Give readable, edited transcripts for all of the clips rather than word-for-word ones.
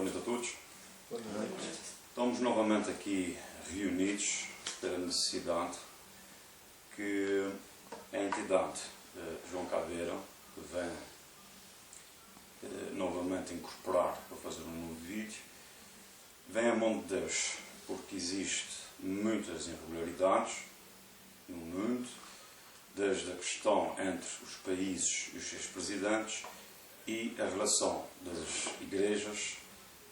Boa noite a todos. Boa noite. Estamos novamente aqui reunidos pela necessidade que a entidade João Caveira vem novamente incorporar para fazer um novo vídeo. Vem a mão de Deus, porque existe muitas irregularidades no mundo, desde a questão entre os países e os seus presidentes e a relação das igrejas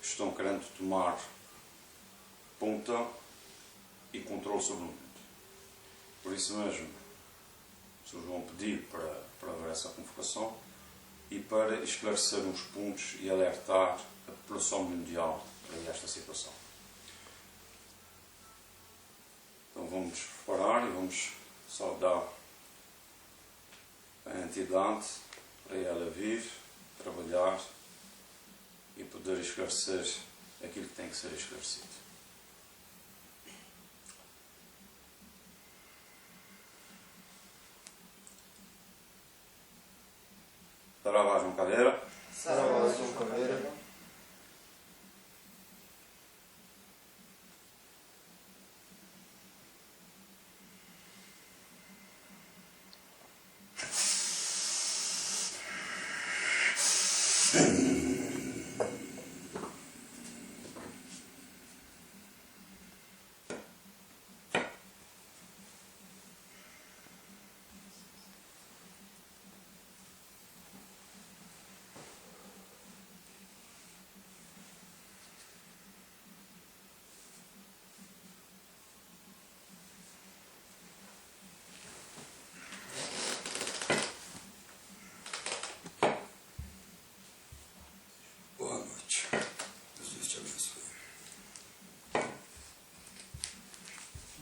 que estão querendo tomar ponta e controle sobre o mundo. Por isso mesmo, o Sr. João pediu para haver essa convocação e para esclarecer uns pontos e alertar a população mundial para esta situação. Então vamos preparar e vamos saudar a entidade para ela vir, trabalhar e poder esclarecer aquilo que tem que ser esclarecido. Saravá João Caveira. Saravá João Caveira.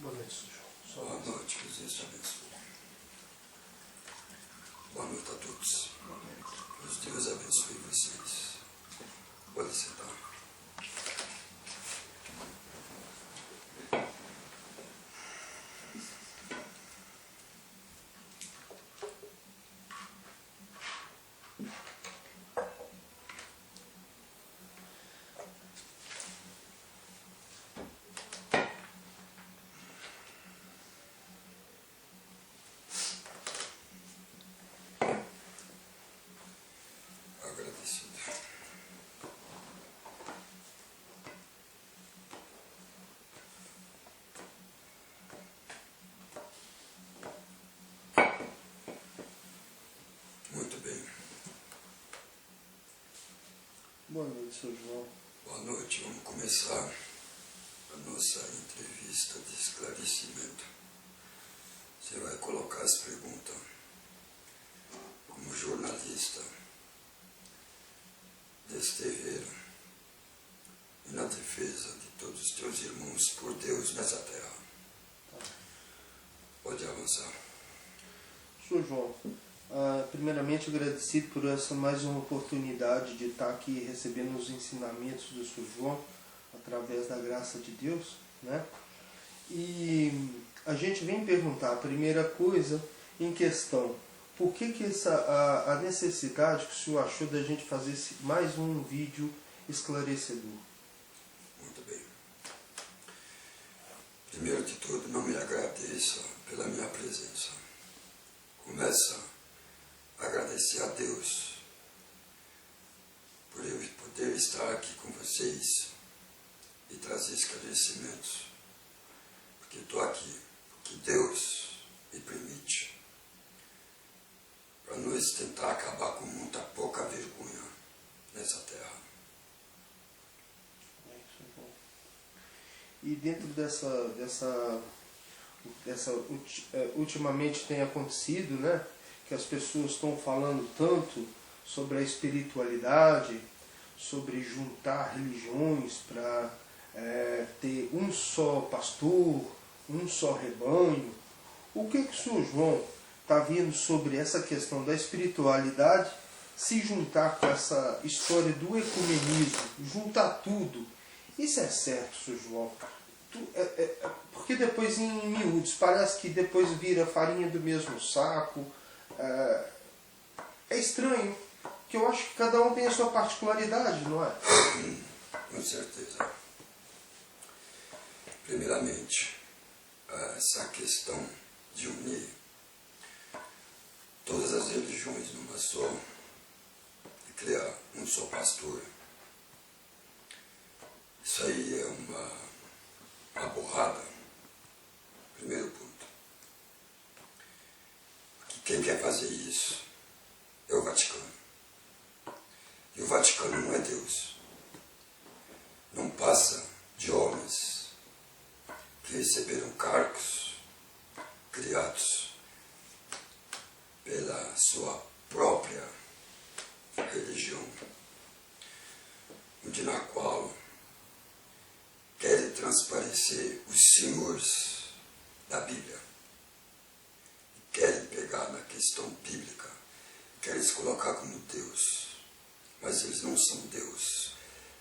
Boa noite, João. Boa noite, que Deus te abençoe. Boa noite a todos. Que Deus abençoe vocês. Pode sentar. Agradecido. Muito bem. Boa noite, Sr. João. Boa noite. Vamos começar a nossa entrevista de esclarecimento. Você vai colocar as perguntas como jornalista desse terreiro e na defesa de todos os teus irmãos por Deus nessa terra. Pode avançar. Sr. João, primeiramente agradecido por essa mais uma oportunidade de estar aqui recebendo os ensinamentos do Sr. João através da graça de Deus, né? E a gente vem perguntar a primeira coisa em questão: por que a necessidade que o senhor achou da gente fazer mais um vídeo esclarecedor? Muito bem. Primeiro de tudo, não me agradeça pela minha presença. Começa a agradecer a Deus por eu poder estar aqui com vocês e trazer esclarecimentos. Porque estou aqui, porque Deus me permite, para nós tentar acabar com muita pouca vergonha nessa terra. E dentro ultimamente tem acontecido, né, que as pessoas estão falando tanto sobre a espiritualidade, sobre juntar religiões para ter um só pastor, um só rebanho. O que o Sr. João está vendo sobre essa questão da espiritualidade se juntar com essa história do ecumenismo, juntar tudo? Isso é certo, Sr. João? Porque depois, em miúdos, parece que depois vira farinha do mesmo saco. É estranho, que eu acho que cada um tem a sua particularidade, não é? Com certeza. Primeiramente, essa questão de unir todas as religiões numa só e criar um só pastor, isso aí é uma borrada. Primeiro ponto. Porque quem quer fazer isso é o Vaticano. E o Vaticano não é Deus. Não passa de homens que receberam cargos criados pela sua própria religião, onde na qual querem transparecer os senhores da Bíblia, querem pegar na questão bíblica, querem se colocar como Deus, mas eles não são Deus.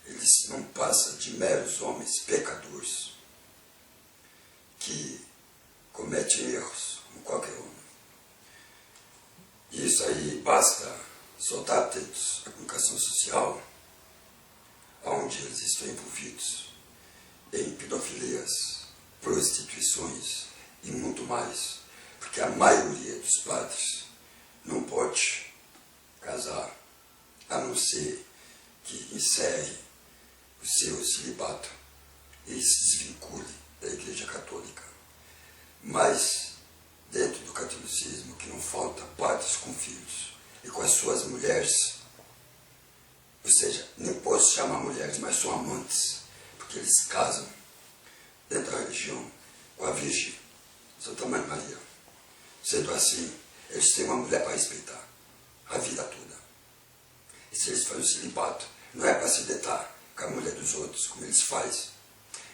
Eles não passam de meros homens pecadores que cometem erros como qualquer homem. E isso aí basta só estar atentos à comunicação social, onde eles estão envolvidos em pedofilias, prostituições e muito mais, porque a maioria dos padres não pode casar, a não ser que encerre o seu celibato e se desvincule da Igreja Católica. Mas, dentro do catolicismo, que não falta padres com filhos e com as suas mulheres, ou seja, nem posso chamar mulheres, mas são amantes, porque eles casam dentro da religião com a Virgem Santa Mãe Maria. Sendo assim, eles têm uma mulher para respeitar a vida toda. E se eles fazem o celibato, não é para se deitar com a mulher dos outros, como eles fazem,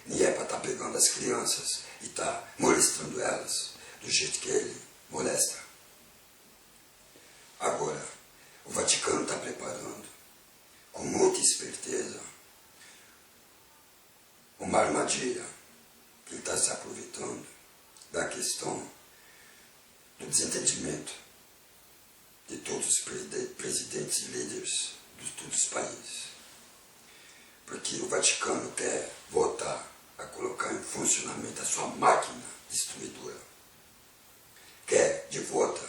nem é para estar pegando as crianças e estar molestando elas do jeito que ele molesta. Agora, o Vaticano está preparando, com muita esperteza, uma armadilha que ele está se aproveitando da questão do desentendimento de todos os presidentes e líderes de todos os países. Porque o Vaticano quer voltar a colocar em funcionamento a sua máquina destruidora. Quer, de volta,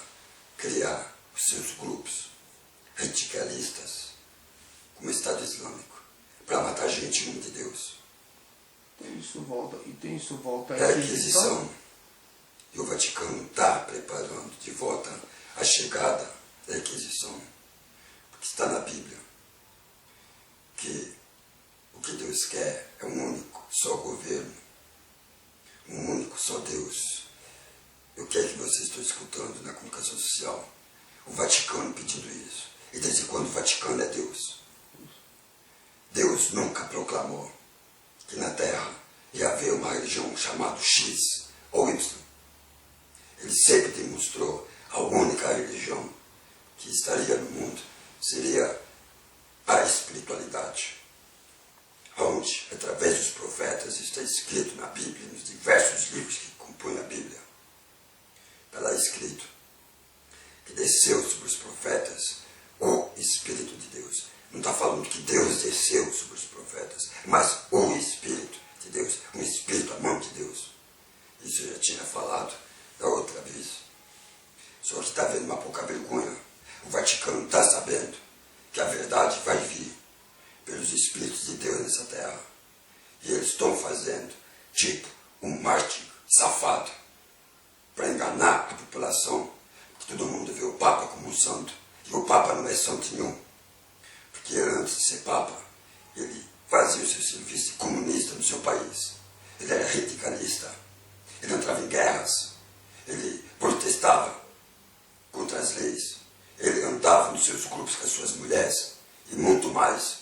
criar os seus grupos radicalistas, como o Estado Islâmico, para matar gente em nome de Deus. Isso volta É a Inquisição. E o Vaticano está preparando de volta a chegada da Inquisição. Porque está na Bíblia que o que Deus quer é um único só governo, um único só Deus. O que é que vocês estão escutando na comunicação social? O Vaticano pedindo isso. E desde quando o Vaticano é Deus? Deus nunca proclamou que na Terra ia haver uma religião chamada X ou Y. Ele sempre demonstrou a única religião que estaria no mundo seria a espiritualidade, onde, através dos profetas, está escrito na Bíblia, nos diversos livros que compõem a Bíblia, está lá escrito que desceu sobre os profetas o Espírito de Deus. Não está falando que Deus desceu sobre os profetas, mas o Espírito de Deus, um Espírito, a mão de Deus. Isso eu já tinha falado da outra vez. Só que está vendo uma pouca vergonha. O Vaticano está sabendo que a verdade vai vir pelos Espíritos de Deus nessa terra. E eles estão fazendo tipo um marketing safado para enganar a população, que todo mundo vê o Papa como um santo. E o Papa não é santo nenhum. Porque antes de ser Papa, ele fazia o seu serviço de comunista no seu país. Ele era radicalista. Ele entrava em guerras. Ele protestava contra as leis. Ele andava nos seus grupos com as suas mulheres e muito mais.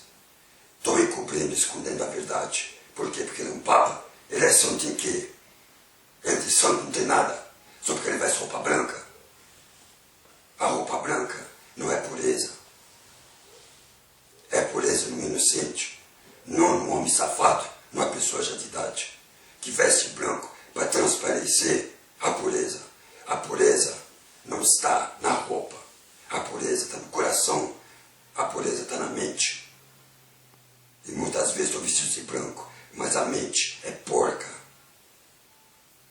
Estão encobrindo, escondendo a verdade. Por quê? Porque ele é um Papa. Ele é santo em quê? Ele de santo não tem nada. Só porque ele veste roupa branca. A roupa branca não é pureza. É pureza no inocente. Não no homem safado, numa pessoa já de idade, que veste branco para transparecer a pureza. A pureza não está na roupa. A pureza está no coração. A pureza está na mente. E muitas das vezes estou vestido de branco, mas a mente é porca.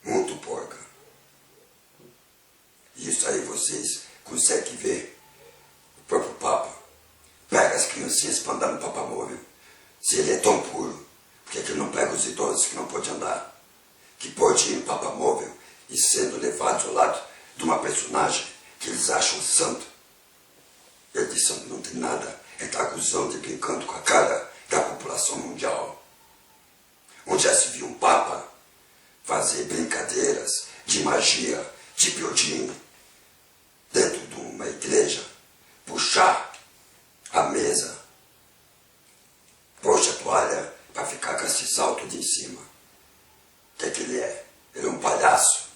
Muito porca. E isso aí vocês conseguem ver. O próprio Papa pega as criancinhas para andar no papamóvel. Se ele é tão puro, por que ele não pega os idosos que não podem andar? Que pode ir no papamóvel e sendo levados ao lado de uma personagem que eles acham santo. Ele diz que não tem nada, ele está acusando e brincando com a cara da população mundial. Onde já se viu um Papa fazer brincadeiras de magia, de piodinho, dentro de uma igreja, puxar a mesa, puxa a toalha para ficar com esse salto de em cima. O que é que ele é? Ele é um palhaço?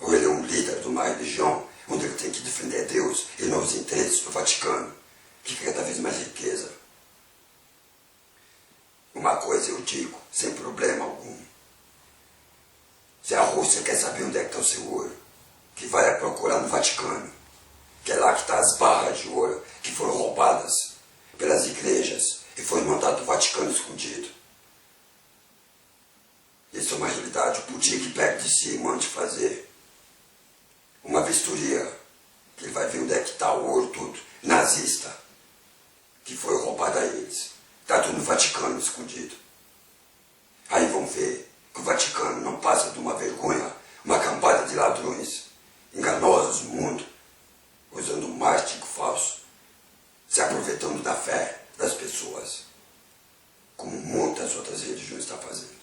Ou ele é um líder de uma religião onde ele tem que defender Deus e não os interesses do Vaticano, que quer cada vez mais riqueza? Uma coisa eu digo, sem problema algum. Se a Rússia quer saber onde é que está o seu ouro, que vai procurar no Vaticano, que é lá que está as barras de ouro que foram roubadas pelas igrejas e foi montado no Vaticano escondido. Isso é uma realidade. O Putin que pega de si e manda fazer uma vistoria, que ele vai ver onde é que está o ouro tudo, nazista, que foi roubado a eles. Está tudo no Vaticano escondido. Aí vão ver que o Vaticano não passa de uma vergonha, uma campada de ladrões enganosos no mundo, usando um marketing falso, se aproveitando da fé das pessoas, como muitas outras religiões estão fazendo.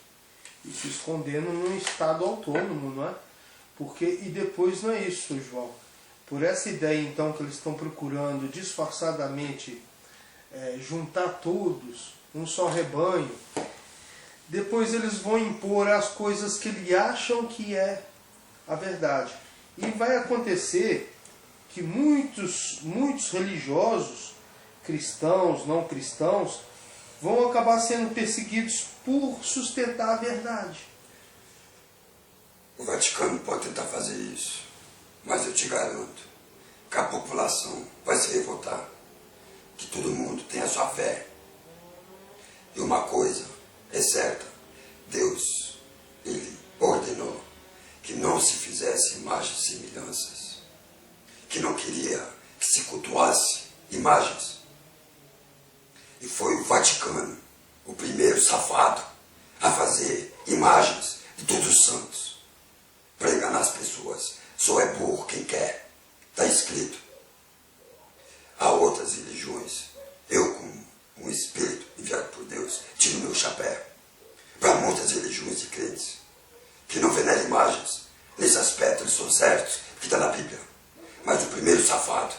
E se escondendo num estado autônomo, não é? Porque, e depois não é isso, João. Por essa ideia, então, que eles estão procurando disfarçadamente juntar todos, um só rebanho, depois eles vão impor as coisas que eles acham que é a verdade. E vai acontecer que muitos religiosos, cristãos, não cristãos, vão acabar sendo perseguidos por sustentar a verdade. O Vaticano pode tentar fazer isso, mas eu te garanto que a população vai se revoltar, que todo mundo tem a sua fé. E uma coisa é certa, Deus, Ele ordenou que não se fizesse imagens e semelhanças, que não queria que se cultuasse imagens. E foi o Vaticano, o primeiro safado, a fazer imagens de todos os santos, para enganar as pessoas. Só é burro quem quer. Está escrito. Há outras religiões. Eu, como um espírito enviado por Deus, tiro meu chapéu para muitas religiões de crentes que não veneram imagens. Nesse aspecto eles são certos, porque está na Bíblia. Mas o primeiro safado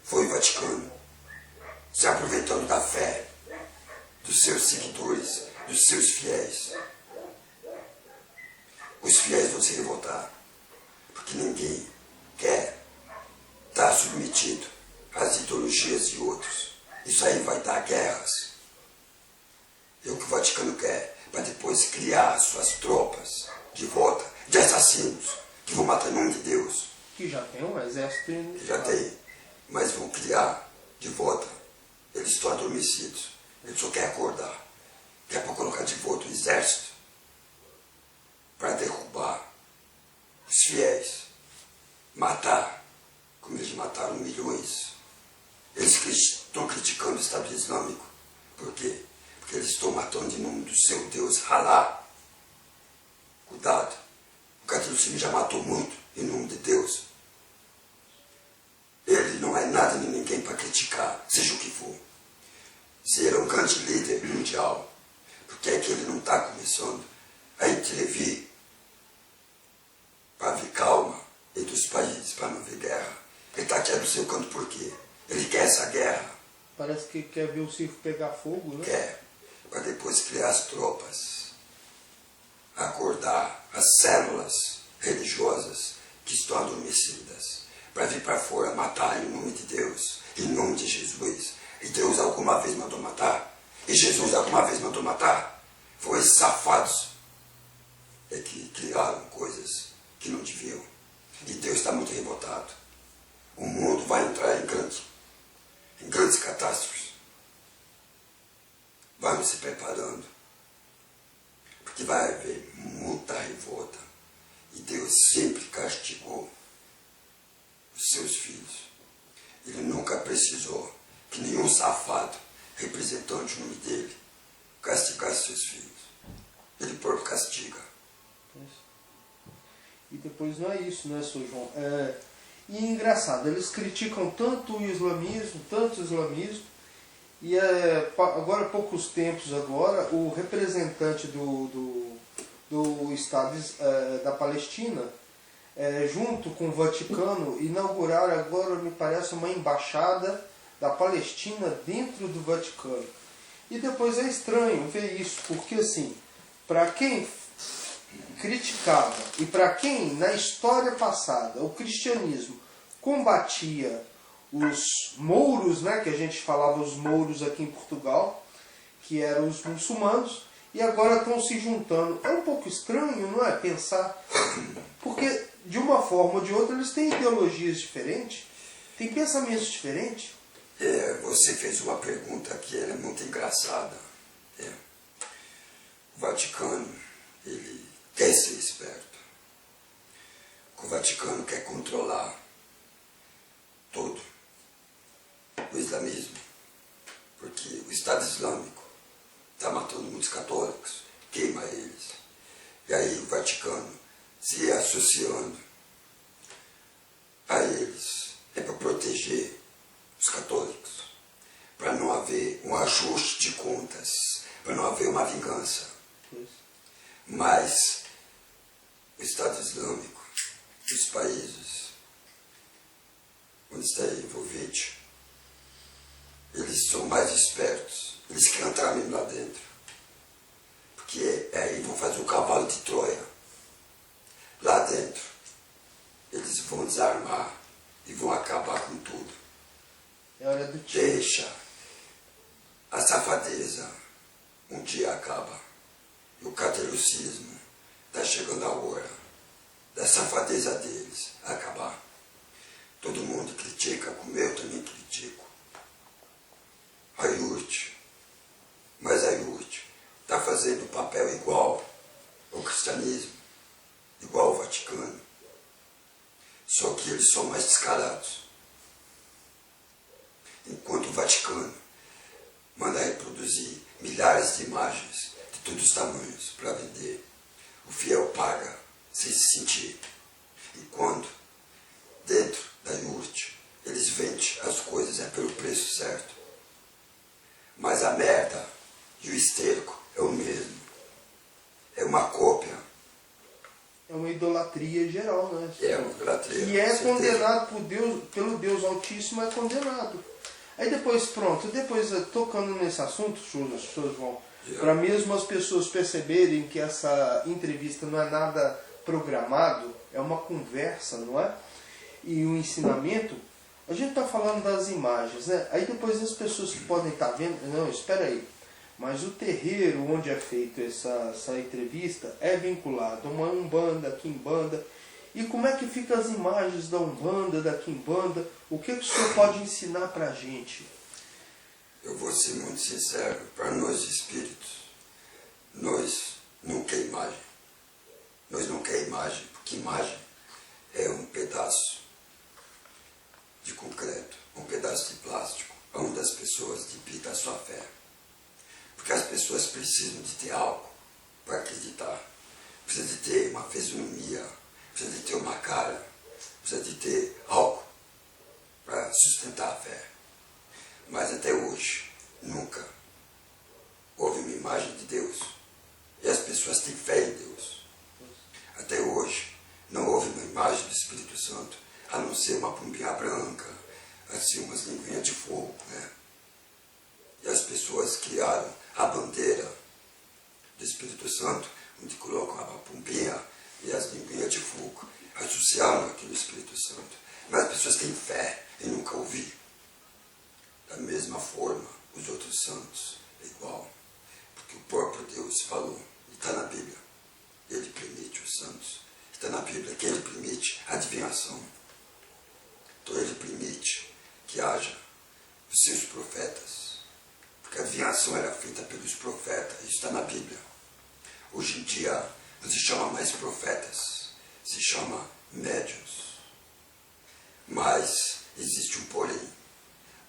foi o Vaticano, se aproveitando da fé dos seus seguidores, dos seus fiéis. Os fiéis vão se revoltar, porque ninguém quer estar submetido às ideologias de outros. Isso aí vai dar guerras. É o que o Vaticano quer, para depois criar suas tropas de volta, de assassinos, que vão matar em nome de Deus. Que já tem um exército. Que já tem, mas vão criar de volta. Eles estão adormecidos, eles só querem acordar. Quer para colocar de volta o exército, para derrubar os fiéis, matar, como eles mataram milhões. Eles estão criticando o Estado Islâmico. Por quê? Porque eles estão matando em nome do seu Deus, Alá. Cuidado, o catolicismo já matou muito em nome de Deus. Ele não é nada nem ninguém para criticar, seja o que for. Se ele é um grande líder mundial, por que é que ele não está começando a intervir para haver calma entre os países, para não haver guerra? Ele está aqui no seu canto por quê? Ele quer essa guerra. Parece que quer ver o circo pegar fogo, né? Quer, para depois criar as tropas, acordar as células religiosas que estão adormecidas, para vir para fora matar em nome de Deus, em nome de Jesus. E Deus alguma vez mandou matar? E Jesus alguma vez mandou matar? Foram esses safados que criaram coisas que não deviam. E Deus está muito revoltado. O mundo vai entrar em grandes catástrofes. vamos se preparando, porque vai haver muita revolta. E Deus sempre castigou os seus filhos. Ele nunca precisou que nenhum safado, representante o nome dele, castigasse seus filhos. Ele próprio castiga. E depois não é isso, né, Sr. João? E é engraçado, eles criticam tanto o islamismo, e agora há poucos tempos agora, o representante do Estado da Palestina, junto com o Vaticano, inauguraram agora, me parece, uma embaixada da Palestina dentro do Vaticano. E depois é estranho ver isso, porque assim, para quem criticava e para quem na história passada o cristianismo combatia os mouros, né, que a gente falava os mouros aqui em Portugal, que eram os muçulmanos, e agora estão se juntando. É um pouco estranho, não é? Pensar, porque de uma forma ou de outra eles têm ideologias diferentes, têm pensamentos diferentes. Você fez uma pergunta que era muito engraçada. O Vaticano, ele quer ser esperto. O Vaticano quer controlar todo o islamismo, porque o Estado Islâmico está matando muitos católicos, queima eles. E aí o Vaticano se associando a eles é para proteger os católicos, para não haver um ajuste de contas, para não haver uma vingança. Mas o Estado Islâmico, os países onde está envolvido, eles são mais espertos, eles querem entrar mesmo lá dentro, porque aí vão fazer o cavalo de Troia. Lá dentro, eles vão desarmar e vão acabar com tudo. É hora do tiro. Deixa a safadeza um dia acaba. E o catolicismo está chegando a hora da safadeza deles acabar. Todo mundo critica, como eu também critico. A IURT, mas a IURT está fazendo o papel igual ao cristianismo, igual ao Vaticano. Só que eles são mais descarados. Enquanto o Vaticano manda reproduzir milhares de imagens de todos os tamanhos para vender, o fiel paga sem se sentir. E quando, dentro da IURT, eles vendem as coisas pelo preço certo. Mas a merda e o esterco é o mesmo. É uma cópia. É uma idolatria geral, né? É uma idolatria. E é condenado por Deus, pelo Deus Altíssimo, é condenado. Aí depois, tocando nesse assunto, João, para mesmo as pessoas perceberem que essa entrevista não é nada programado, é uma conversa, não é? E um ensinamento, a gente está falando das imagens, né? Aí depois as pessoas que podem estar vendo, não, espera aí, mas o terreiro onde é feita essa entrevista é vinculado a uma Umbanda, Quimbanda. E como é que ficam as imagens da Umbanda, da Quimbanda? O que o senhor pode ensinar para a gente? Eu vou ser muito sincero, para nós espíritos, nós não quer imagem. Nós não quer imagem, porque imagem é um pedaço de concreto, um pedaço de plástico, onde as pessoas debitam a sua fé. Porque as pessoas precisam de ter algo para acreditar. Precisa de ter uma fisionomia, precisa de ter uma cara, precisa de ter algo para sustentar a fé. Mas até hoje, nunca houve uma imagem de Deus. E as pessoas têm fé em Deus. Até hoje, não houve uma imagem do Espírito Santo, a não ser uma pombinha branca, assim, umas linguinhas de fogo, né? E as pessoas criaram a bandeira do Espírito Santo, onde colocam a pombinha e as linguinhas de fogo, associaram aquilo ao Espírito Santo. Mas as pessoas têm fé e nunca ouviram. Da mesma forma, os outros santos é igual. Porque o próprio Deus falou, e está na Bíblia, ele permite os santos. Está na Bíblia que ele permite a adivinhação. Então ele permite que haja os seus profetas. Porque a adivinhação explicação era feita pelos profetas, isso está na Bíblia. Hoje em dia não se chama mais profetas, se chama médiuns. Mas existe um porém.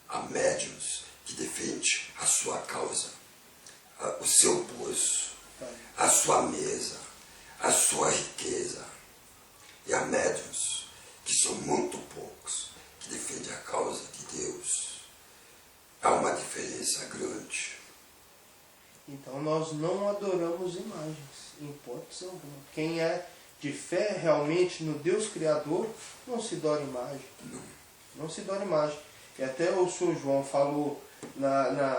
Há médiuns que defendem a sua causa, o seu bolso, a sua mesa, a sua riqueza. E há médiuns que são muito poucos, que defendem a causa de Deus. Há uma diferença grande. Então nós não adoramos imagens, em hipótese alguma. Quem é de fé realmente no Deus Criador, não se adora imagem. Não se adora imagem. E até o Sr. João falou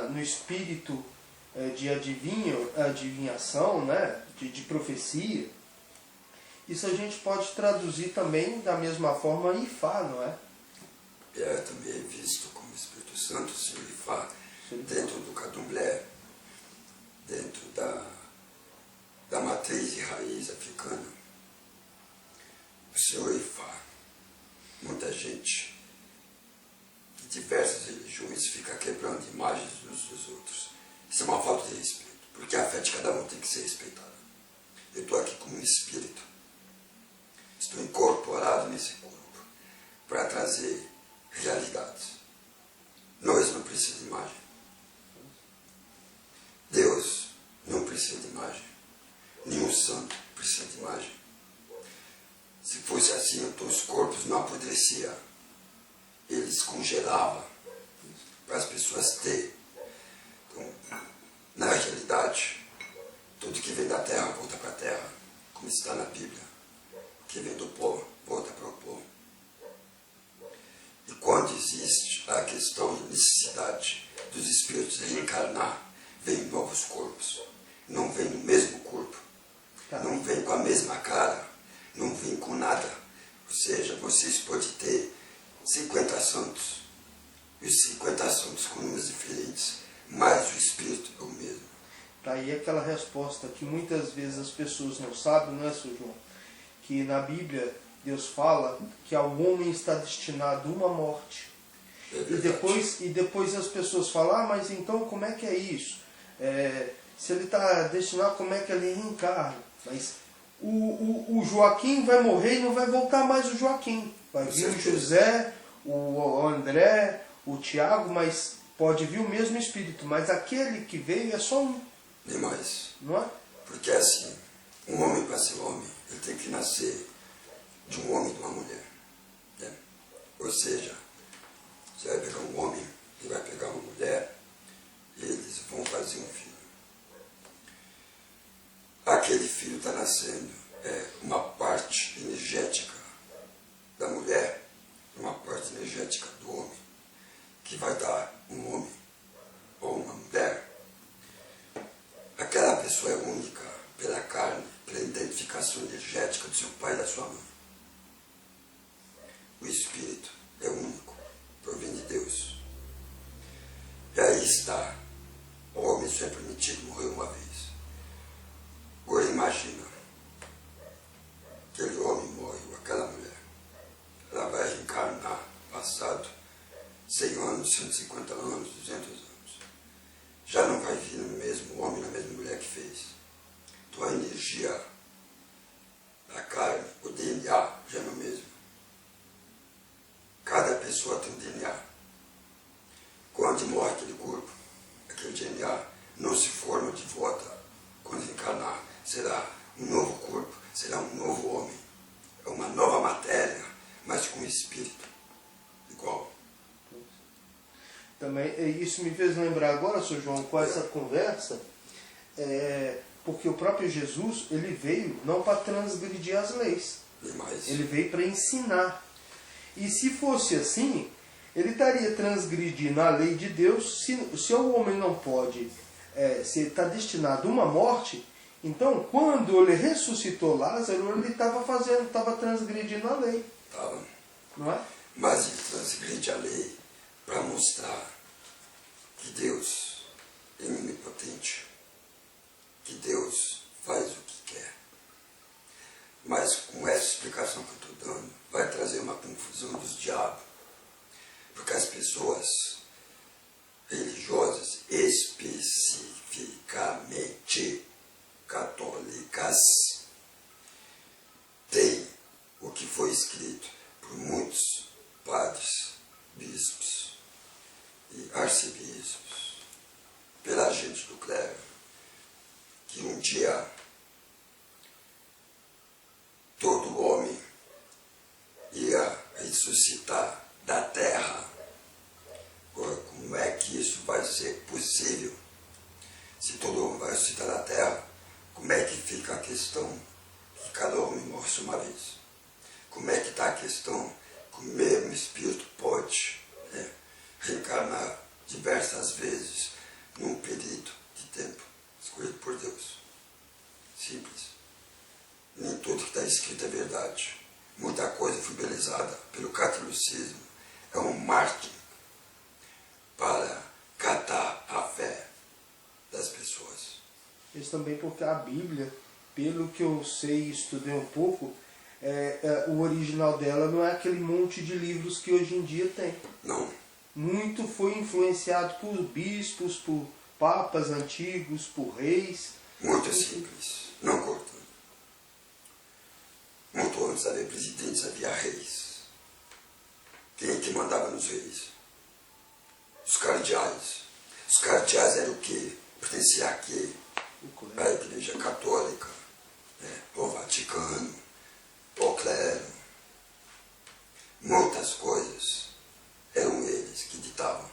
no espírito de adivinhação, né? de profecia. Isso a gente pode traduzir também da mesma forma Ifá, não é? É também visto como Espírito Santo, o Senhor Ifá, dentro do candomblé, dentro da matriz e raiz africana. O Senhor Ifá, muita gente de diversas religiões fica quebrando imagens uns dos outros. Isso é uma falta de respeito, porque a fé de cada um tem que ser respeitada. Eu estou aqui como um espírito, estou incorporado nesse corpo para trazer realidades. Nós não precisamos de imagem. Deus não precisa de imagem. Nenhum santo precisa de imagem. Se fosse assim, então os corpos não apodreciam. Eles congelavam para as pessoas terem. Então, na realidade, tudo que vem da terra volta para a terra, como está na Bíblia. O que vem do pó volta para o pó. E quando existe a questão de necessidade dos espíritos reencarnar, vêm novos corpos. Não vem no mesmo corpo. Não vem com a mesma cara. Não vem com nada. Ou seja, vocês podem ter 50 santos. E os 50 santos com números diferentes. Mas o espírito é o mesmo. Aí aquela resposta que muitas vezes as pessoas não sabem, não é, Sr. João? Que na Bíblia Deus fala que ao homem está destinado uma morte. E depois as pessoas falam, mas então como é que é isso? Se ele está destinado, como é que ele reencarna? Mas o Joaquim vai morrer e não vai voltar mais o Joaquim. Vai vir o José, o André, o Tiago, mas pode vir o mesmo espírito. Mas aquele que veio é só um. Nem mais. Não é? Porque assim, um homem para ser homem, ele tem que nascer de um homem e de uma mulher. Né? Ou seja, você vai pegar um homem e vai pegar uma mulher, e eles vão fazer um filho. Aquele filho está nascendo uma parte energética da mulher, uma parte energética do homem, que vai dar um homem ou uma mulher. Aquela pessoa é única pela carne, pela identificação energética do seu pai e da sua mãe. O espírito é único, provém de Deus. E aí está, o homem só é permitido morrer uma vez. Agora imagina, aquele homem morre, ou aquela mulher, ela vai reencarnar, passado 100 anos, 150 anos, 200 anos. Já não vai vir no mesmo homem, na mesma mulher que fez. Então a energia da carne, o DNA, já não é o mesmo. Cada pessoa tem um DNA. Quando morre aquele corpo, aquele DNA não se forma de volta. Quando encarnar, será um novo corpo, será um novo homem. É uma nova matéria, mas com espírito igual. Também, isso me fez lembrar agora, Sr. João, com essa conversa, porque o próprio Jesus, ele veio não para transgredir as leis. Ele veio para ensinar. E se fosse assim, ele estaria transgredindo a lei de Deus. Se o homem não pode, se ele está destinado a uma morte, então quando ele ressuscitou Lázaro, ele estava transgredindo a lei. Estava. Não é? Mas ele transgride a lei para mostrar que Deus é onipotente, que Deus faz o que quer. Mas com essa explicação que eu estou dando, vai trazer uma confusão dos diabos. Porque as pessoas religiosas específicas clero, que um dia todo homem ia ressuscitar da terra. Agora, como é que isso vai ser possível? Se todo homem vai ressuscitar da terra, como é que fica a questão que cada homem morre uma vez? Como é que está a questão que o mesmo espírito pode reencarnar diversas vezes num período de tempo escolhido por Deus? Simples. Nem tudo que está escrito é verdade. Muita coisa foi belezada pelo catolicismo. É um marketing para catar a fé das pessoas. Isso também porque a Bíblia, pelo que eu sei e estudei um pouco, o original dela não é aquele monte de livros que hoje em dia tem. Não. Muito foi influenciado por bispos, por papas antigos, por reis. Muito simples, não cortando. Muito antes havia presidentes, havia reis. Quem é que mandava nos reis? Os cardeais. Os cardeais eram o quê? Pertenciam a quê? A Igreja Católica, o Vaticano, o clero. Muitas coisas eram eles que ditavam.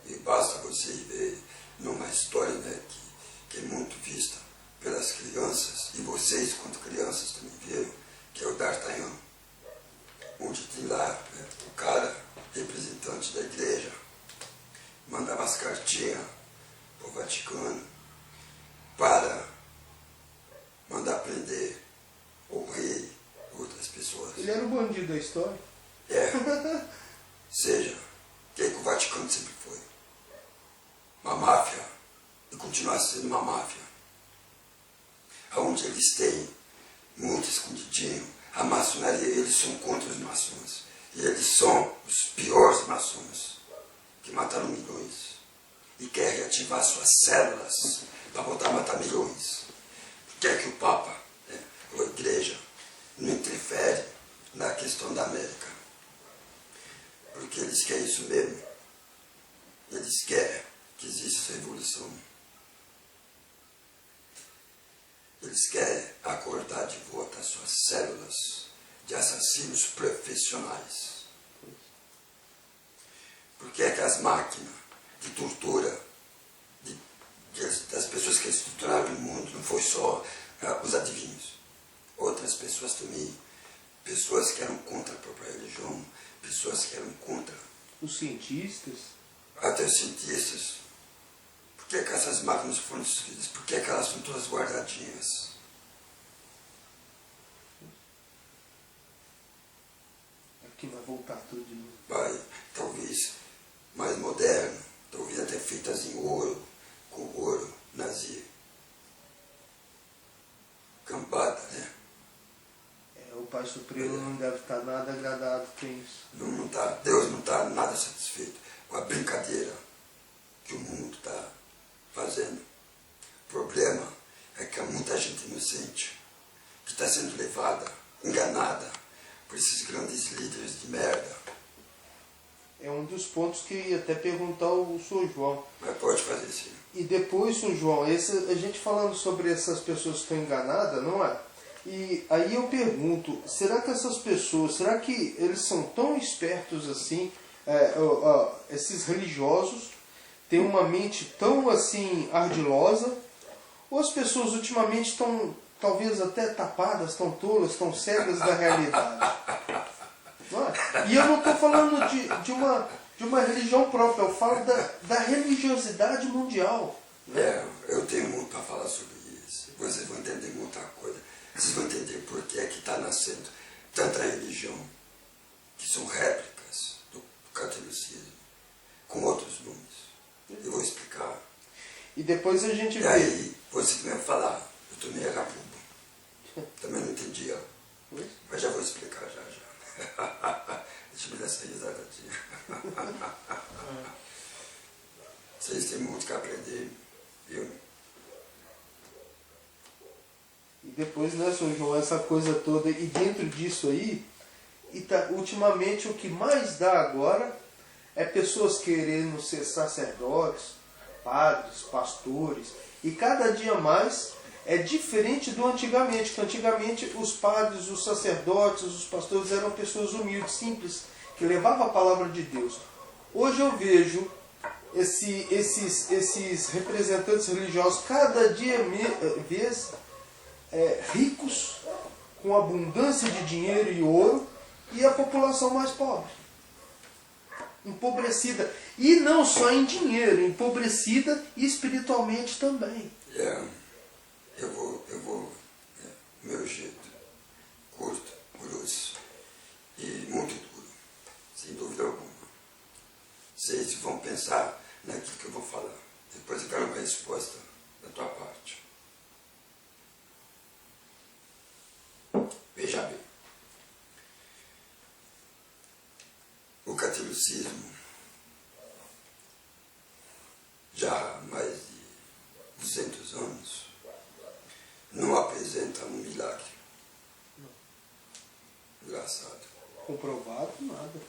E basta você ver numa história que é muito vista pelas crianças, e vocês, quando crianças, também viram, que é o D'Artagnan, onde tem lá o cara, representante da igreja, mandava as cartinhas para o Vaticano para mandar prender o rei e outras pessoas. Ele era o bandido da história. Seja, que o Vaticano sempre foi uma máfia e continua sendo uma máfia. Onde eles têm muito escondidinho, a maçonaria, eles são contra os maçons. E eles são os piores maçons, que mataram milhões. E querem reativar suas células para voltar a matar milhões. Por que é que o Papa, ou a Igreja, não interfere na questão da América? Porque eles querem isso mesmo. Eles querem que exista essa revolução. Eles querem acordar de volta as suas células de assassinos profissionais. Por que é que as máquinas de tortura das pessoas que estruturaram o mundo não foi só os adivinhos? Outras pessoas também, pessoas que eram contra a própria religião, pessoas que eram contra os cientistas. Até os cientistas. Por que essas máquinas foram destruídas? Por que elas são todas guardadinhas? Aqui vai voltar tudo de novo. Vai, talvez mais moderno, talvez até feitas em ouro, com ouro nazi. Cambada, né? O Pai Supremo não deve estar nada agradado com isso. Não tá, Deus não está nada satisfeito com a brincadeira que o mundo está fazendo. O problema é que há muita gente inocente que está sendo levada, enganada por esses grandes líderes de merda. É um dos pontos que eu ia até perguntar ao Sr. João. Mas pode fazer sim. E depois, Sr. João, a gente falando sobre essas pessoas que estão enganadas, não é? E aí eu pergunto, será que essas pessoas, será que eles são tão espertos assim, esses religiosos, têm uma mente tão assim ardilosa, ou as pessoas ultimamente estão talvez até tapadas, estão tolas, estão cegas da realidade? Não é? E eu não estou falando de uma religião própria, eu falo da religiosidade mundial. Eu tenho muito para falar sobre isso, vocês vão entender muita coisa. Vocês vão entender por que é que está nascendo tanta religião, que são réplicas do catolicismo, com outros nomes. Eu vou explicar. E depois a gente vê. E aí, você também vai falar, eu estou meio agapubo. Também não entendia. Mas já vou explicar já. Deixa eu me dar essa risadinha. Vocês têm muito que aprender, viu? E depois, né, Sr. João, essa coisa toda, e dentro disso aí, ultimamente o que mais dá agora é pessoas querendo ser sacerdotes, padres, pastores, e cada dia mais é diferente do antigamente, que antigamente os padres, os sacerdotes, os pastores eram pessoas humildes, simples, que levavam a palavra de Deus. Hoje eu vejo esses representantes religiosos cada dia ricos, com abundância de dinheiro e ouro, e a população mais pobre, empobrecida. E não só em dinheiro, empobrecida espiritualmente também. Eu vou meu jeito, curto, grosso e muito duro, sem dúvida alguma. Vocês vão pensar naquilo que eu vou falar. Depois eu quero uma resposta da tua parte. Veja bem. O catolicismo, já há mais de 200 anos, não apresenta um milagre. Engraçado. Comprovado, nada.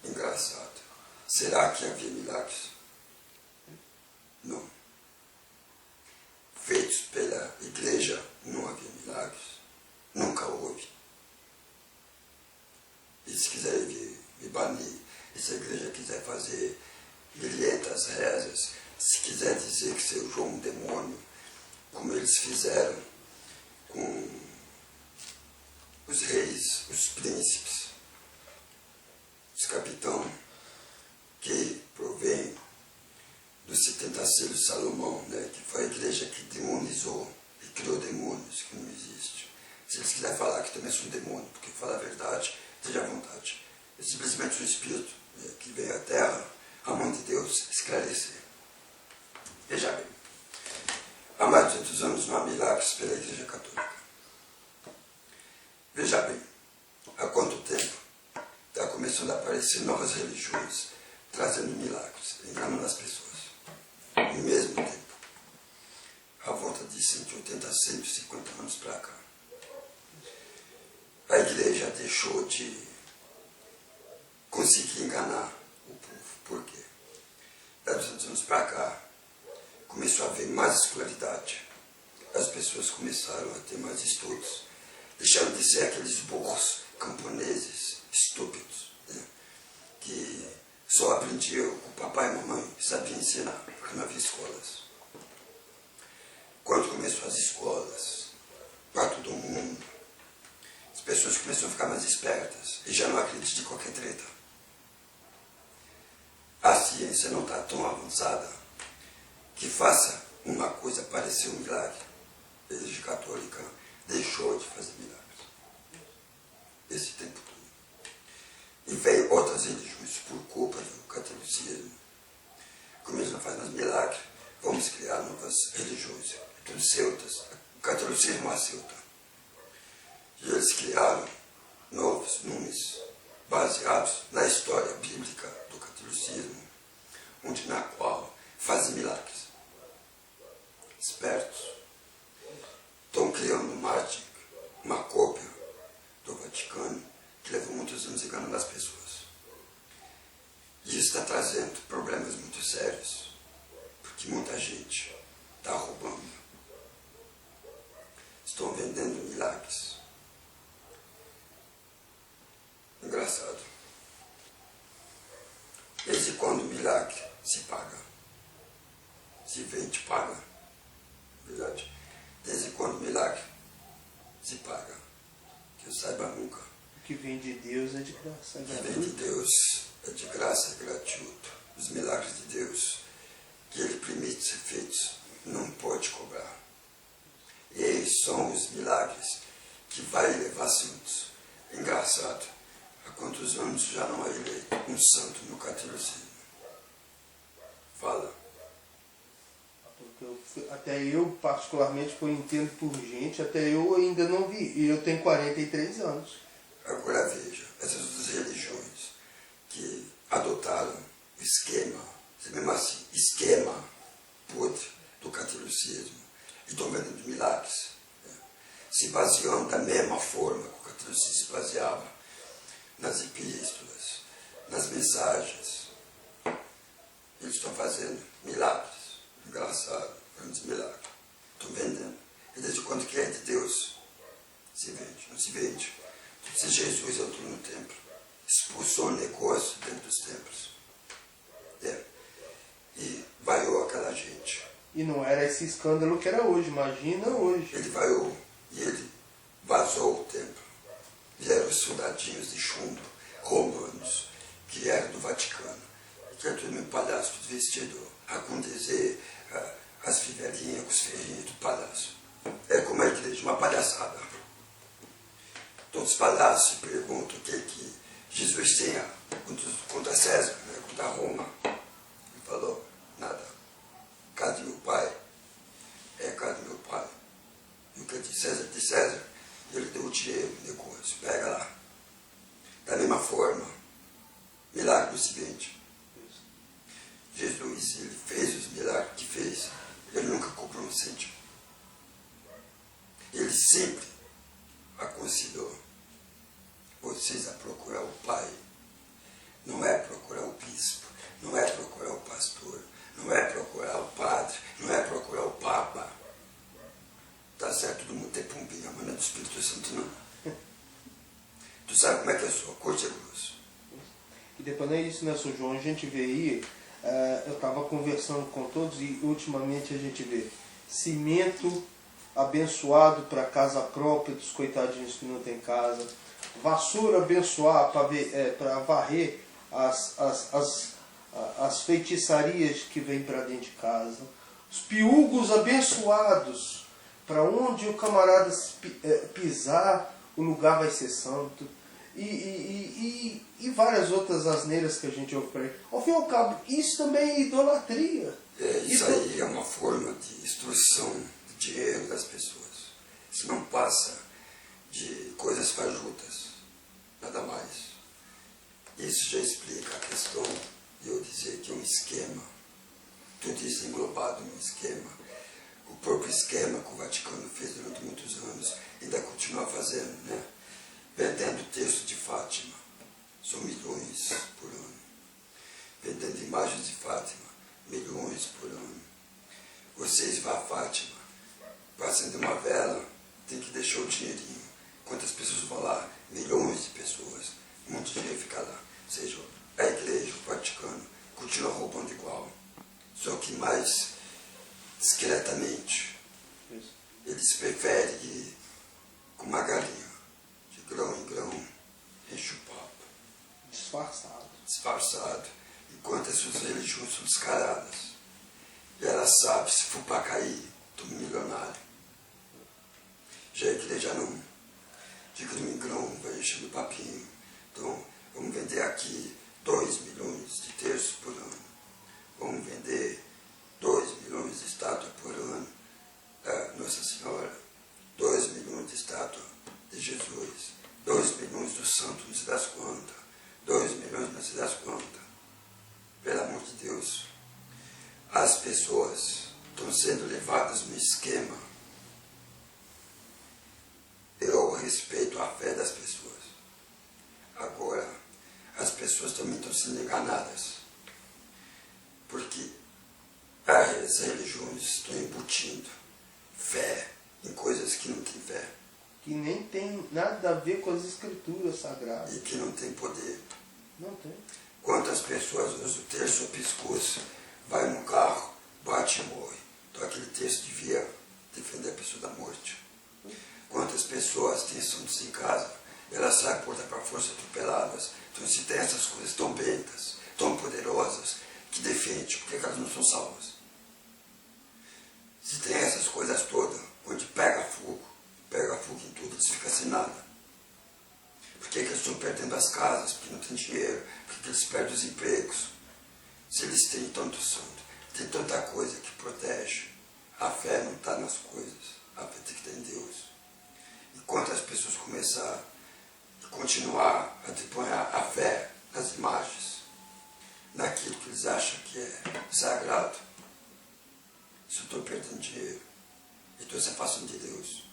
Engraçado. Será que havia milagres? Não. Feitos pela igreja, não havia milagres. Nunca houve. E se quiserem me banir, e se a igreja quiser fazer 500 rezas, se quiser dizer que seu João é um demônio, como eles fizeram com os reis, os príncipes, os capitães, que provém dos 70 selos de Salomão, né, que foi a igreja que demonizou e criou demônios que não existem. Se eles quiserem falar que também são demônio, porque fala a verdade, seja à vontade. É simplesmente um espírito, né, que veio à Terra, a mão de Deus, esclarecer. Veja bem, há mais de 200 anos não há milagres pela Igreja Católica. Veja bem, há quanto tempo está começando a aparecer novas religiões, trazendo milagres, enganando as pessoas. No mesmo tempo, a volta de 180 a 150 anos para cá, a igreja deixou de conseguir enganar o povo. Por quê? Da 200 anos para cá, começou a haver mais escolaridade. As pessoas começaram a ter mais estudos. Deixaram de ser aqueles burros camponeses estúpidos, né, que só aprendiam com o papai e a mamãe, sabiam ensinar, porque não havia escolas. Quando começou as escolas, para todo mundo, as pessoas começaram a ficar mais espertas e já não acreditam em qualquer treta. A ciência não está tão avançada que faça uma coisa parecer um milagre. A Igreja Católica deixou de fazer milagres esse tempo todo. E veio outras religiões por culpa do catolicismo. Como eles não fazem mais milagre, vamos criar novas religiões. Os celtas, o catolicismo é celta. E eles criaram novos nomes baseados na história bíblica do catolicismo, onde na qual fazem milagres. Espertos. Estão criando uma cópia do Vaticano, que levou muitos anos enganando as pessoas. E isso está trazendo problemas muito sérios, porque muita gente está roubando. Estão vendendo milagres. Engraçado. Desde quando o milagre se paga? Se vende, paga. Verdade? Desde quando o milagre se paga? Que eu saiba nunca. O que vem de Deus é de graça, é O que vem de gratuito. Deus é de graça, é gratuito. Os milagres de Deus que Ele permite ser feitos, não pode cobrar. E eles são os milagres que vai levar santos. Engraçado, há quantos anos já não é eleito um santo no catolicismo? Fala. Porque até eu, particularmente, que eu entendo por gente, até eu ainda não vi. E eu tenho 43 anos. Agora veja, essas outras religiões que adotaram o esquema, mesmo assim, esquema podre do catolicismo, e estão vendendo milagres, né, se baseando da mesma forma que o catolicismo se baseava nas epístolas, nas mensagens. Eles estão fazendo milagres. engraçado, grandes milagres. Estão vendendo. E desde quando que é de Deus? Se vende, não se vende. Se Jesus entrou no templo, expulsou o negócio dentro dos templos. E vaiou aquela gente. E não era esse escândalo que era hoje, imagina hoje. Ele vaiou e ele vazou o templo. Vieram os soldadinhos de chumbo, romanos, que eram do Vaticano. Que era tudo um palhaço, tudo vestido a condizer as fivelinhas com os ferrinhos do palácio. É como a igreja, uma palhaçada. Todos os palhaços se perguntam o que Jesus tinha contra César, né, contra Roma. Ele falou, nada. Cadê meu pai? Cadê meu pai? E o que é de César, ele deu o dinheiro, o negócio, pega lá. Da mesma forma, milagre do seguinte. Jesus, ele fez os milagres que fez, ele nunca cobrou um cêntimo. Ele sempre aconselhou vocês a procurar o Pai. Não é procurar o bispo, não é procurar o pastor, não é procurar o padre, não é procurar o papa. Tá certo, todo mundo tem pombinha, mas não é do Espírito Santo não. Tu sabe como é que é a sua corte é grosso. E depois não é isso, né, Sr. João? A gente vê aí, eu estava conversando com todos e ultimamente a gente vê cimento abençoado para casa própria dos coitadinhos que não tem casa, vassoura abençoada para varrer as feitiçarias que vêm para dentro de casa, os piugos abençoados, para onde o camarada pisar, o lugar vai ser santo, e várias outras asneiras que a gente ouve por aí. Ao fim e ao cabo, isso também é idolatria. Isso aí é uma forma de extorsão de dinheiro das pessoas. Isso não passa de coisas fajutas, nada mais. Isso já explica a questão de eu dizer que é um esquema, tudo isso englobado num esquema. O próprio esquema que o Vaticano fez durante muitos anos, ainda continua fazendo, né? Vendendo o texto de Fátima, são milhões por ano. Vendendo imagens de Fátima, milhões por ano. Vocês vão a Fátima, para acender uma vela, tem que deixar o dinheirinho. Quantas pessoas vão lá? Milhões de pessoas. Muito dinheiro fica lá. Ou seja, a igreja, o Vaticano, continua roubando igual. Só que mais discretamente. Eles preferem ir com uma galinha, de grão em grão, enche o papo. Disfarçado. Enquanto as suas religiões são descaradas. E ela sabe, se for para cair, estou milionário. Já a igreja não. De grão em grão, vai enchendo o papinho. Então, vamos vender aqui 2 milhões de terços por ano. Vamos vender 2 milhões de estátuas por ano. Nossa Senhora, 2 milhões de estátuas de Jesus, 2 milhões do santo, não se das quantas, 2 milhões não se das quantas. Pelo amor de Deus, as pessoas estão sendo levadas no esquema. Eu respeito a fé das pessoas. Agora, as pessoas também estão sendo enganadas. Porque as religiões estão embutindo fé em coisas que não tem fé. Que nem tem nada a ver com as escrituras sagradas. E que não tem poder. Não tem. Quantas pessoas usam o terço ao pescoço, vai no carro, bate e morre. Então aquele terço devia defender a pessoa da morte. Quantas pessoas têm santos em casa, elas saem porta para força atropeladas. Então se tem essas coisas tão bentas, tão poderosas, que defende, porque elas não são salvas. Se tem essas coisas todas, onde pega fogo em tudo, eles ficam sem nada. Por que eles estão perdendo as casas? Porque não tem dinheiro. Por que eles perdem os empregos? Se eles têm tanto santo, tem tanta coisa que protege. A fé não está nas coisas, a fé tem que estar em Deus. Enquanto as pessoas começarem a continuar a deponhar a fé nas imagens, naquilo que eles acham que é sagrado, se eu estou perdendo dinheiro, estou se afastando de Deus.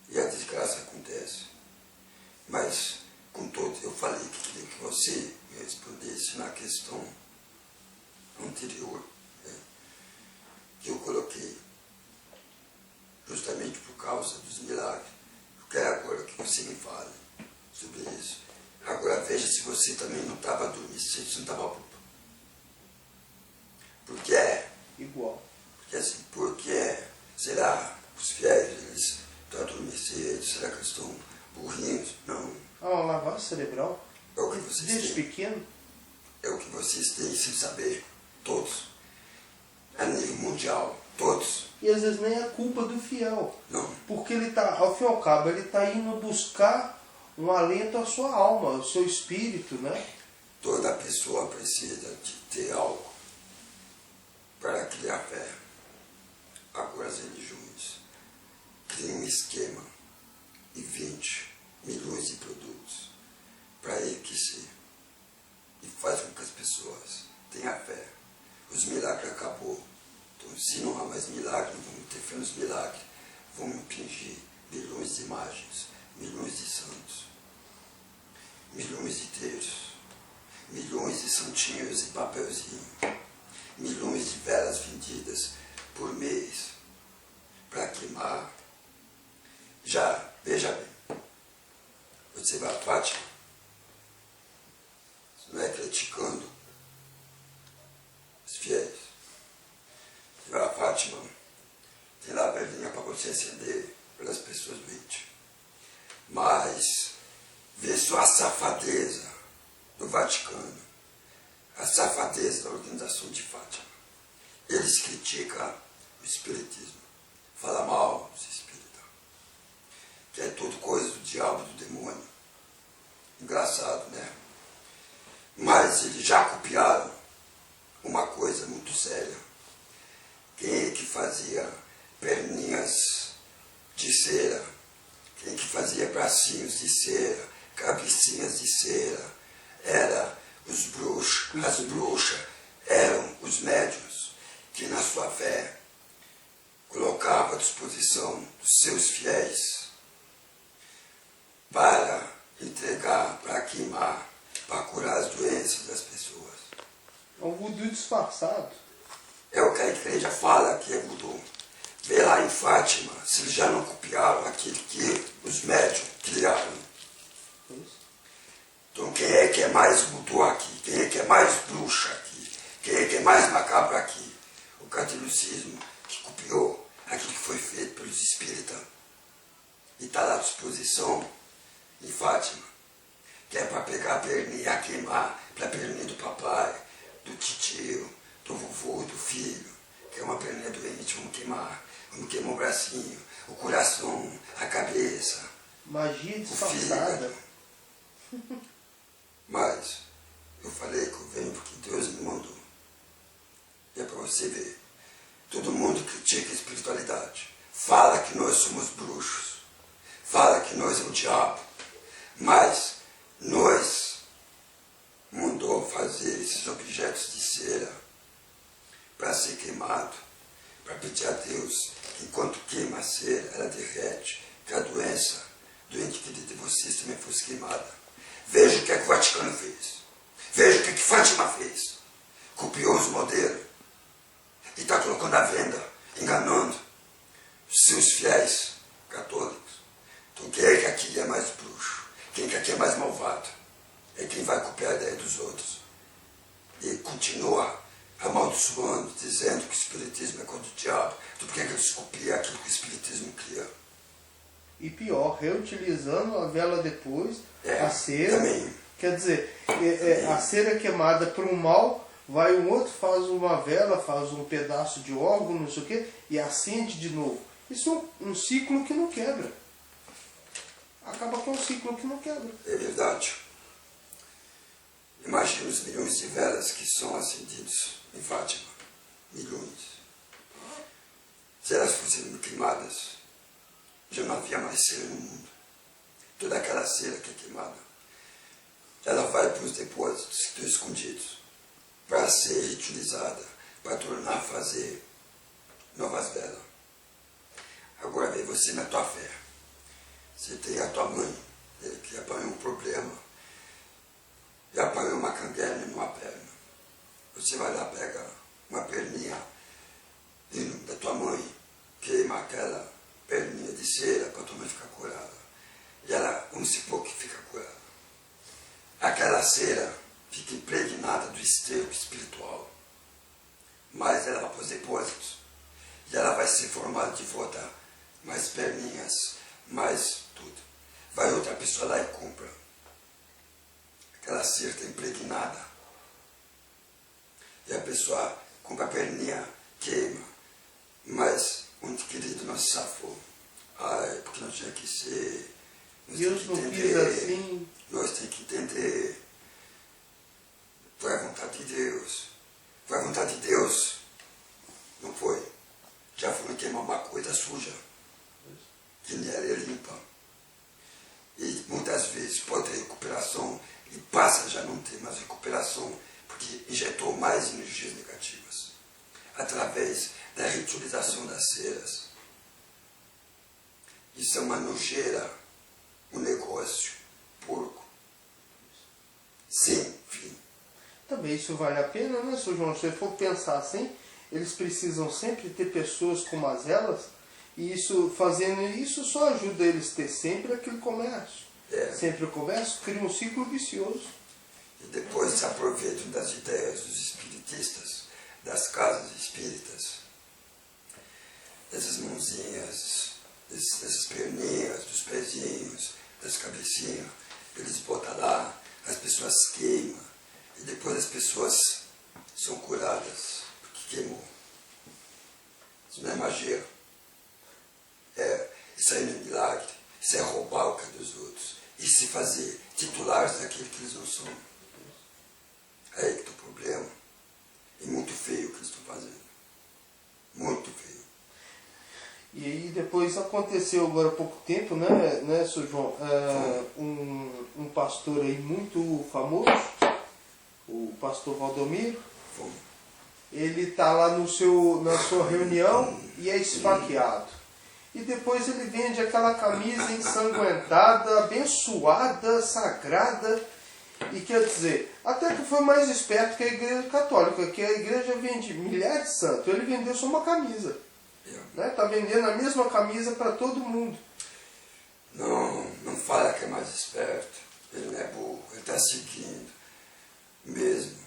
E a desgraça acontece. Mas, contudo, eu falei que queria que você me respondesse na questão anterior. Né? justamente por causa dos milagres. Eu quero agora que você me fale sobre isso. Agora veja se você também não estava adormecido, se não estava bobo. Por que é? Igual. Porque assim, por que será os fiéis, eles estão adormecidos? Será que eles estão burrinhos? Não. Ah, uma lavagem cerebral? É o que vocês Desde têm. pequeno? É o que vocês têm sem saber. Todos. A nível mundial. Todos. E às vezes nem é culpa do fiel. Não. Porque ele está, ao fim e ao cabo, ele está indo buscar um alento à sua alma, ao seu espírito, né? Toda pessoa precisa de ter algo para criar fé. Agora as religiões criam um esquema e 20 milhões de produtos para enriquecer e faz com que as pessoas tenham fé. Os milagres acabou. Então, se não há mais milagre, não vamos ter fé nos milagres. Vamos impingir milhões de imagens, milhões de santos, milhões de textos, milhões de santinhos e papelzinho, milhões de velas vendidas por mês para queimar. Já, veja bem, você vai a Fátima, não é criticando os fiéis. Você vai a Fátima, tem lá a velhinha para você acender pelas pessoas doentes. Mas vê só a safadeza do Vaticano, a safadeza da organização de Fátima. Eles criticam o espiritismo, falam mal dos espíritas, que é tudo coisa do diabo, do demônio. Engraçado, né? Mas eles já copiaram uma coisa muito séria. Quem é que fazia perninhas de cera? Quem é que fazia bracinhos de cera, cabecinhas de cera? Era os bruxos, as bruxas, eram os médiuns que na sua fé colocavam à disposição dos seus fiéis para entregar, para queimar, para curar as doenças das pessoas. É um voodoo disfarçado. É o que a igreja fala que é voodoo. Vê lá em Fátima, se eles já não copiaram aquilo que os médiuns criaram. Então quem é que é mais voodoo aqui? Quem é que é mais bruxa aqui? Quem é que é mais macabro aqui? O catolicismo, que copiou aquilo que foi feito pelos espíritas. E está lá à disposição em Fátima. Que é para pegar a perninha, queimar, para a perninha do papai, do titio, do vovô, do filho, que é uma perninha doente, vamos queimar o bracinho, o coração, a cabeça, Magia o disfarçada. fígado. Mas eu falei que eu venho porque Deus me mandou. E é para você ver. Todo mundo critica a espiritualidade. Fala que nós somos bruxos. Fala que nós é o diabo. Mas nós mandou fazer esses objetos de cera para ser queimado, para pedir a Deus que enquanto queima a cera, ela derrete, que a doença do indivíduo de vocês também fosse queimada. Veja o que é que o Vaticano fez. Veja o que é que Fátima fez. Copiou os modelos e está colocando à venda, enganando os seus fiéis católicos. Então quem é que aqui é mais bruxo? Quem é que aqui é mais malvado? É quem vai copiar a ideia dos outros. E continua amaldiçoando, dizendo que o espiritismo é contra o diabo. Então por que eles copiam aquilo que o espiritismo cria? E pior, reutilizando a vela depois, a cera. Também. Quer dizer, a cera é queimada por um mal, vai um outro, faz uma vela, faz um pedaço de órgão, não sei o quê, e acende de novo. Isso é um ciclo que não quebra. Acaba com um ciclo que não quebra. É verdade. Imagina os milhões de velas que são acendidos em Fátima. Milhões. Se elas fossem queimadas, já não havia mais cera no mundo. Toda aquela cera que é queimada, ela vai para os depósitos que estão escondidos para ser utilizada, para tornar a fazer novas velas. Agora vê você na tua fé. Você tem a tua mãe, que apanhou um problema, e apanhou uma canguela numa perna. Você vai lá, pega uma perninha da tua mãe, queima aquela cera para a tua mãe ficar curada. E ela, vamos supor que fica curada. Aquela cera fica impregnada do esterco espiritual. Mas ela vai para os depósitos. E ela vai ser formada de volta mais perninhas, mais tudo. Vai outra pessoa lá e compra. Aquela cera está impregnada. E a pessoa compra a perninha, queima. Mas onde querido não se safou. Ai, porque não tinha que ser. Deus não quis assim. Nós temos que entender. Foi a vontade de Deus. Foi a vontade de Deus. Não foi. Já foram queimar uma coisa suja. Que nem era limpa. E muitas vezes pode ter recuperação. E passa já não ter mais recuperação. Porque injetou mais energias negativas. Através da reutilização das ceras. Isso é uma nojeira. Um negócio porco. Sem fim. Também isso vale a pena, né, Sr. João? Se você for pensar assim, eles precisam sempre ter pessoas como as elas, e isso, fazendo isso só ajuda eles a ter sempre aquele comércio. Sempre o comércio cria um ciclo vicioso. E depois se aproveitam das ideias dos espiritistas, das casas espíritas, dessas mãozinhas, dessas perninhas, dos pezinhos, das cabecinhas. Eles botam lá, as pessoas queimam. E depois as pessoas são curadas, porque queimou. Isso não é magia. Isso aí não é milagre. Isso é roubar o que é dos outros. E se fazer titulares daquilo que eles não são. É aí que está o problema. E muito feio o que eles estão fazendo. Muito feio. E aí depois aconteceu agora há pouco tempo, né, Sr. João? Um pastor aí muito famoso, o pastor Valdomiro, ele está lá na sua reunião e é esfaqueado. E depois ele vende aquela camisa ensanguentada, abençoada, sagrada. E quer dizer, até que foi mais esperto que a igreja católica, que a igreja vende milhares de santos. Ele vendeu só uma camisa. Está vendendo a mesma camisa para todo mundo. Não fala que é mais esperto. Ele não é burro, ele está seguindo. Mesmo.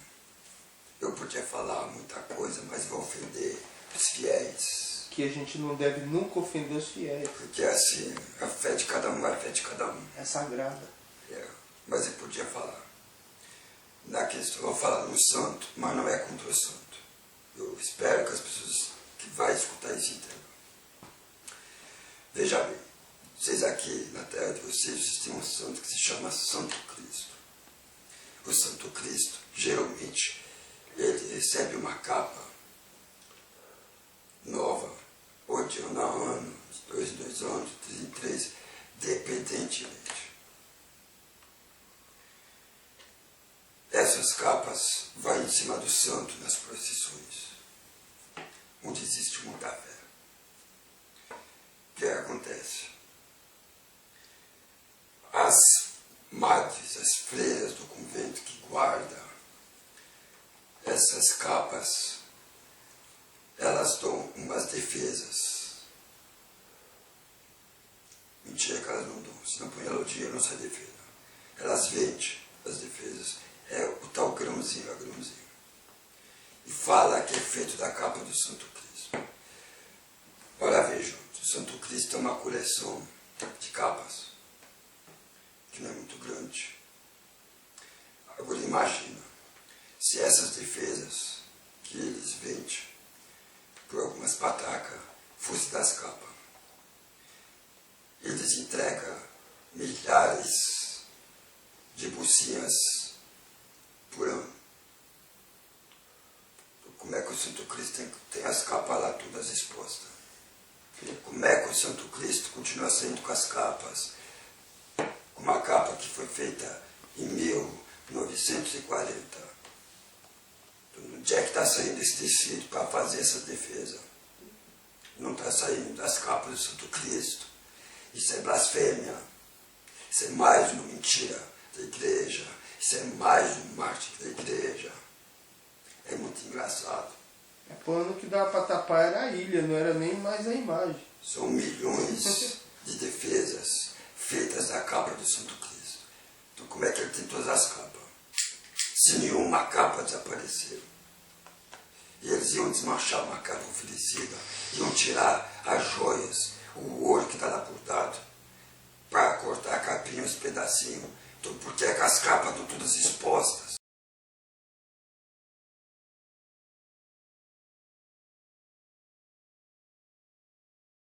Eu podia falar muita coisa, mas vou ofender os fiéis. Que a gente não deve nunca ofender os fiéis. Porque assim, a fé de cada um é a fé de cada um. É sagrada. Mas eu podia falar. Na questão, eu vou falar no santo, mas não é contra o santo. Eu espero que as pessoas que vão escutar isso entendam. Veja bem, vocês aqui na terra de vocês têm um santo que se chama Santo Cristo. O Santo Cristo, geralmente, ele recebe uma capa nova, ou de ano a ano, de 2 anos, 3 em 3, dependentemente. Essas capas vão em cima do santo nas procissões, onde existe muita fé. O que acontece? As madres, as freiras do convento que guardam essas capas, elas dão umas defesas. Mentira que elas não dão, se não põe ela o dinheiro não sai defesa. Elas vendem as defesas, é o tal grãozinho a grãozinho. E fala que é feito da capa do Santo Cristo. Ora vejam, o Santo Cristo é uma coleção de capas, que não é muito grande. Agora imagina, se essas defesas que eles vendem por algumas patacas fossem das capas, eles entregam milhares de bucinhas por ano. Como é que o Santo Cristo tem as capas lá todas expostas? Como é que o Santo Cristo continua saindo com as capas? Uma capa que foi feita em 1940. Onde é que está saindo esse tecido para fazer essa defesa? Não está saindo das capas do Santo Cristo. Isso é blasfêmia. Isso é mais uma mentira da igreja. Isso é mais um mártir da igreja. É muito engraçado. É pano que dava para tapar era a ilha, não era nem mais a imagem. São milhões de defesas feitas da capa do Santo Cristo. Então como é que ele tem todas as capas? Se nenhuma capa desapareceu. E eles iam desmanchar uma capa oferecida, iam tirar a joia